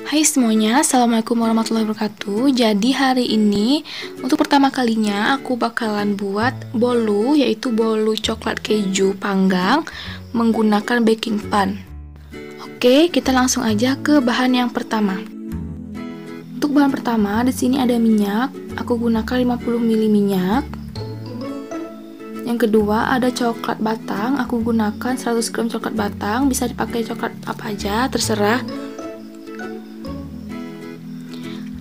Hai semuanya, Assalamualaikum warahmatullahi wabarakatuh. Jadi hari ini untuk pertama kalinya aku bakalan buat bolu, yaitu bolu coklat keju panggang menggunakan baking pan. Oke, kita langsung aja ke bahan yang pertama. Untuk bahan pertama, di sini ada minyak. Aku gunakan 50 ml minyak. Yang kedua ada coklat batang. Aku gunakan 100 gram coklat batang. Bisa dipakai coklat apa aja, terserah.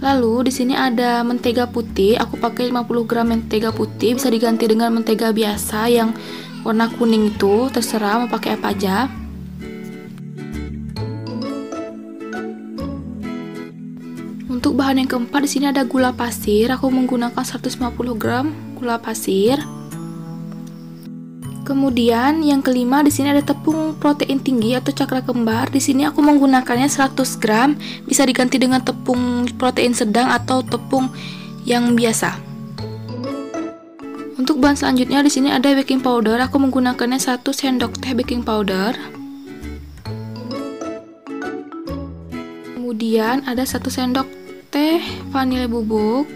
Lalu di sini ada mentega putih. Aku pakai 50 gram mentega putih. Bisa diganti dengan mentega biasa yang warna kuning itu, terserah mau pakai apa aja. Untuk bahan yang keempat di sini ada gula pasir. Aku menggunakan 150 gram gula pasir. Kemudian yang kelima di sini ada tepung protein tinggi atau cakra kembar. Di sini aku menggunakannya 100 gram. Bisa diganti dengan tepung protein sedang atau tepung yang biasa. Untuk bahan selanjutnya di sini ada baking powder. Aku menggunakannya 1 sendok teh baking powder. Kemudian ada 1 sendok teh vanila bubuk.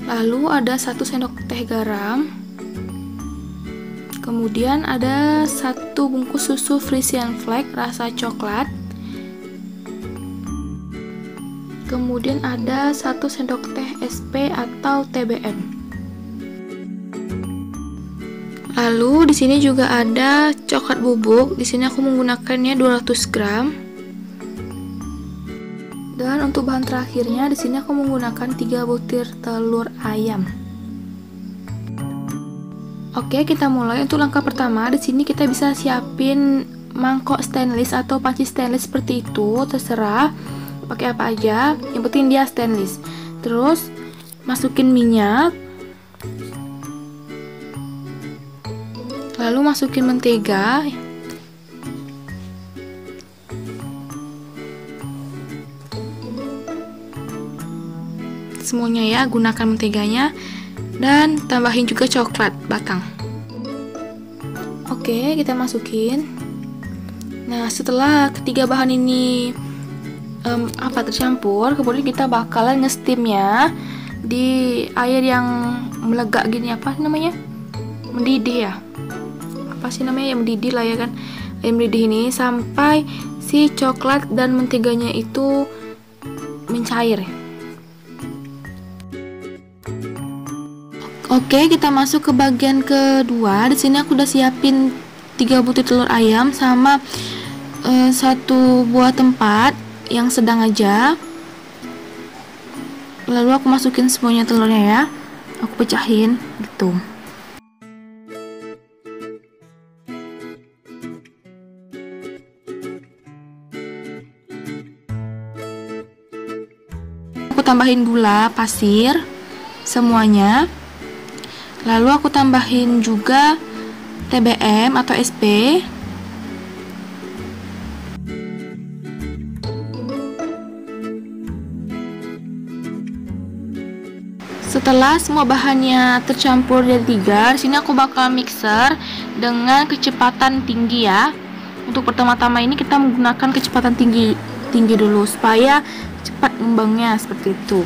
Lalu ada 1 sendok teh garam. Kemudian ada 1 bungkus susu Frisian Flake rasa coklat. Kemudian ada 1 sendok teh SP atau TBM. Lalu di sini juga ada coklat bubuk. Di sini aku menggunakannya 200 gram. Dan untuk bahan terakhirnya di sini aku menggunakan 3 butir telur ayam. Oke, kita mulai. Untuk langkah pertama di sini kita bisa siapin mangkok stainless atau panci stainless seperti itu, terserah pakai apa aja, yang penting dia stainless. Terus masukin minyak. Lalu masukin mentega. Semuanya ya, gunakan menteganya dan tambahin juga coklat batang. Oke, kita masukin. Nah, setelah ketiga bahan ini tercampur, kemudian kita bakalan nge-steamnya di air yang melegak gini, apa namanya, mendidih ya, apa sih namanya, yang mendidih lah ya kan, air mendidih ini sampai si coklat dan menteganya itu mencair. Oke, kita masuk ke bagian kedua. Di sini aku udah siapin 3 butir telur ayam sama 1 buah tempat yang sedang aja. Lalu aku masukin semuanya telurnya ya. Aku pecahin gitu. Aku tambahin gula pasir semuanya. Lalu aku tambahin juga TBM atau SP. Setelah semua bahannya tercampur jadi 3, di sini aku bakal mixer dengan kecepatan tinggi ya. Untuk pertama-tama ini kita menggunakan kecepatan tinggi dulu supaya cepat ngembangnya seperti itu.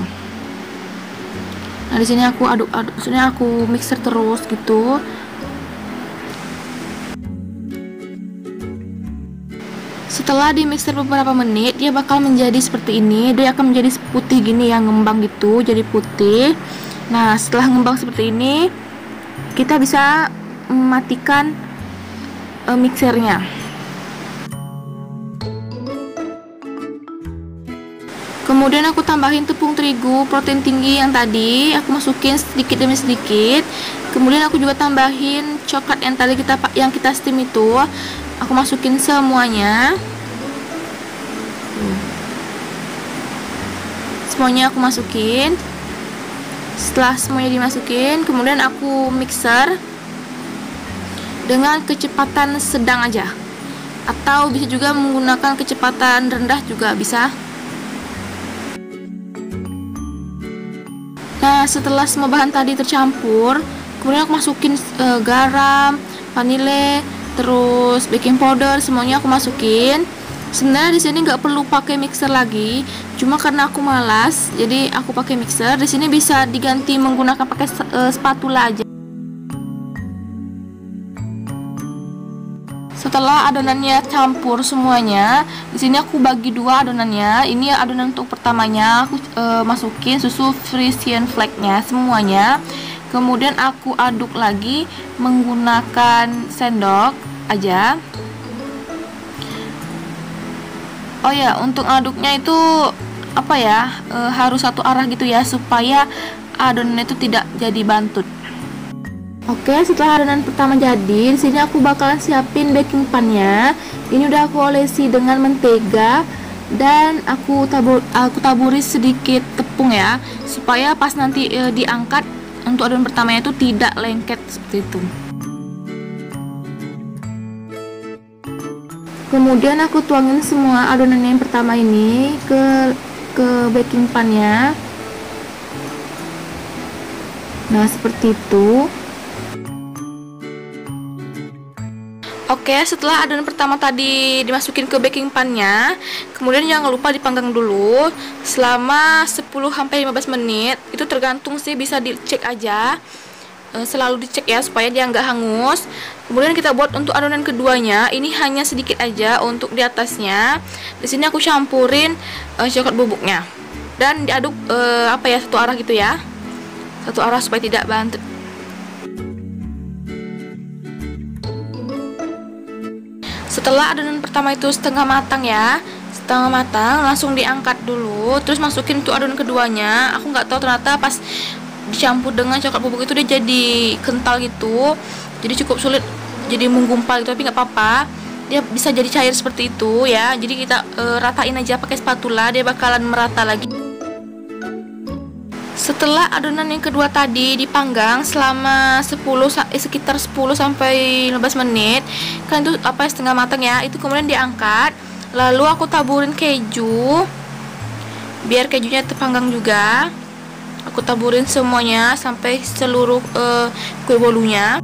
Nah, di sini aku aduk-aduk, maksudnya aku mixer terus gitu. Setelah di mixer beberapa menit, dia bakal menjadi seperti ini. Dia akan menjadi putih gini ya, ngembang gitu, jadi putih. Nah, setelah ngembang seperti ini, kita bisa mematikan mixernya. Kemudian aku tambahin tepung terigu protein tinggi yang tadi, aku masukin sedikit demi sedikit. Kemudian aku juga tambahin coklat yang tadi yang kita steam itu, aku masukin semuanya. Semuanya aku masukin. Setelah semuanya dimasukin, kemudian aku mixer dengan kecepatan sedang aja, atau bisa juga menggunakan kecepatan rendah juga bisa. Nah, setelah semua bahan tadi tercampur, kemudian aku masukin garam, vanile, terus baking powder, semuanya aku masukin. Sebenarnya di sini nggak perlu pakai mixer lagi, cuma karena aku malas, jadi aku pakai mixer. Di sini bisa diganti menggunakan pakai spatula aja. Setelah adonannya campur semuanya, di sini aku bagi dua adonannya. Ini adonan untuk pertamanya, aku masukin susu Frisian flake-nya semuanya. Kemudian aku aduk lagi menggunakan sendok aja. Oh ya, untuk aduknya itu apa ya, harus satu arah gitu ya, supaya adonannya itu tidak jadi bantut. Oke, setelah adonan pertama jadi, di sini aku bakalan siapin baking pan-nya. Ini udah aku olesi dengan mentega dan aku taburi sedikit tepung ya, supaya pas nanti diangkat untuk adonan pertamanya itu tidak lengket seperti itu. Kemudian aku tuangin semua adonan yang pertama ini ke baking pan-nya. Nah, seperti itu. Oke, setelah adonan pertama tadi dimasukin ke baking pan-nya, kemudian jangan lupa dipanggang dulu selama 10-15 menit. Itu tergantung sih, bisa dicek aja. Selalu dicek ya supaya dia nggak hangus. Kemudian kita buat untuk adonan keduanya, ini hanya sedikit aja untuk di atasnya. Di sini aku campurin coklat bubuknya dan diaduk satu arah gitu ya, satu arah supaya tidak bantut. Setelah adonan pertama itu setengah matang ya, setengah matang, langsung diangkat dulu, terus masukin untuk adonan keduanya. Aku nggak tahu ternyata pas dicampur dengan coklat bubuk itu dia jadi kental gitu, jadi cukup sulit, jadi menggumpal gitu, tapi nggak apa-apa, dia bisa jadi cair seperti itu ya. Jadi kita ratain aja pakai spatula, dia bakalan merata lagi. Setelah adonan yang kedua tadi dipanggang selama sekitar 10-15 menit, kan itu setengah matang ya, itu kemudian diangkat, lalu aku taburin keju biar kejunya terpanggang juga. Aku taburin semuanya sampai seluruh kue bolunya.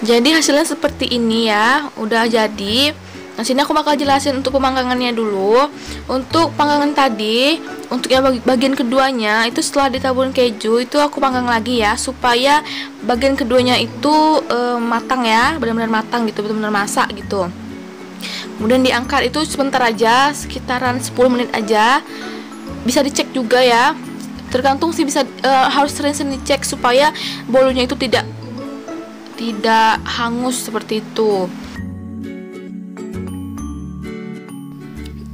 Jadi hasilnya seperti ini ya, udah jadi. Nah, sini aku bakal jelasin untuk pemanggangannya dulu. Untuk panggangan tadi, untuk yang bagian keduanya itu setelah ditaburin keju itu aku panggang lagi ya, supaya bagian keduanya itu matang ya, benar-benar matang gitu, benar-benar masak gitu. Kemudian diangkat itu sebentar aja, sekitaran 10 menit aja. Bisa dicek juga ya, tergantung sih, bisa harus sering-sering dicek supaya bolunya itu tidak hangus seperti itu.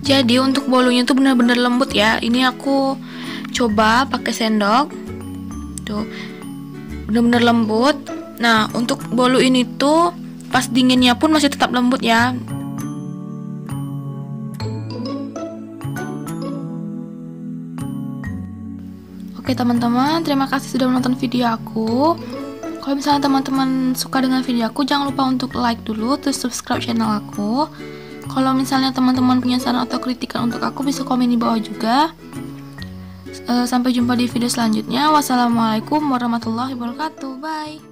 Jadi untuk bolunya itu benar-benar lembut ya. Ini aku coba pakai sendok, tuh benar-benar lembut. Nah, untuk bolu ini tuh pas dinginnya pun masih tetap lembut ya. Oke teman-teman, terima kasih sudah menonton video aku. Kalau misalnya teman-teman suka dengan video aku, jangan lupa untuk like dulu, terus subscribe channel aku. Kalau misalnya teman-teman punya saran atau kritikan untuk aku, bisa komen di bawah juga. Sampai jumpa di video selanjutnya. Wassalamualaikum warahmatullahi wabarakatuh. Bye.